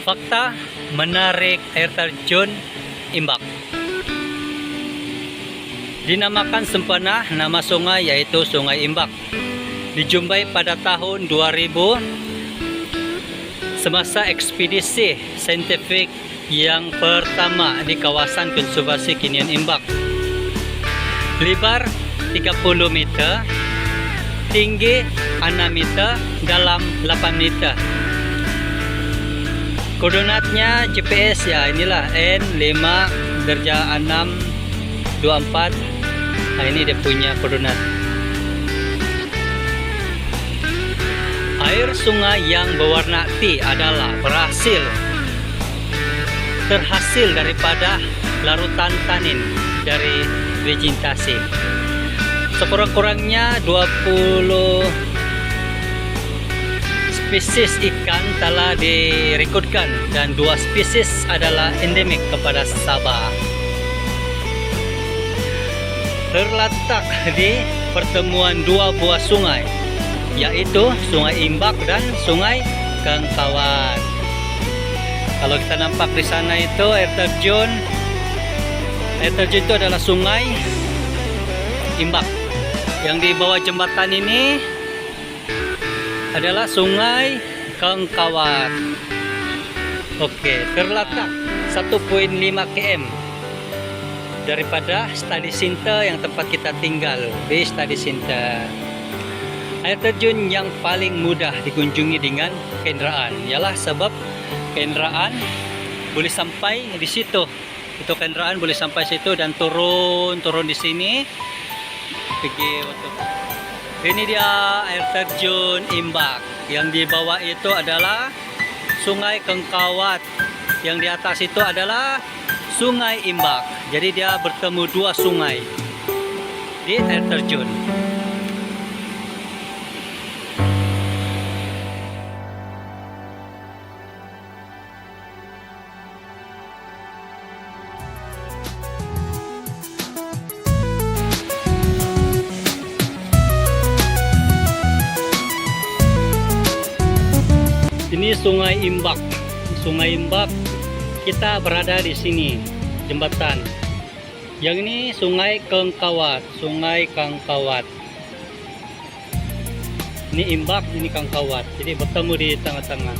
Fakta menarik air terjun Imbak. Dinamakan sempena nama sungai yaitu Sungai Imbak. Dijumpai pada tahun 2000 semasa ekspedisi saintifik yang pertama di kawasan konservasi Kinian Imbak. Lebar 30 meter, tinggi 6 meter, dalam 8 meter. Koordinatnya GPS ya inilah N5-624. Nah, ini dia punya koordinat. Air sungai yang berwarna T adalah terhasil daripada larutan tanin dari vegetasi. Sekurang-kurangnya 20 spesies ikan telah direkodkan dan 2 spesies adalah endemik kepada Sabah. Terletak di pertemuan 2 buah sungai, yaitu Sungai Imbak dan Sungai Kangkawat. Kalau kita nampak di sana itu air terjun itu adalah Sungai Imbak. Yang di bawah jembatan ini adalah Sungai Kangkawat. Oke, terletak 1,5 km daripada study center yang tempat kita tinggal di study center. Air terjun yang paling mudah dikunjungi dengan kendaraan, ialah sebab kendaraan boleh sampai di situ. Itu kendaraan boleh sampai situ dan turun di sini. Ini dia air terjun Imbak. Yang di bawah itu adalah Sungai Kangkawat. Yang di atas itu adalah Sungai Imbak. Jadi dia bertemu 2 sungai di air terjun. Ini Sungai Imbak. Sungai Imbak, kita berada di sini, jembatan. Yang ini Sungai Kangkawat, Sungai Kangkawat. Ini Imbak, ini Kangkawat. Jadi bertemu di tengah-tengah.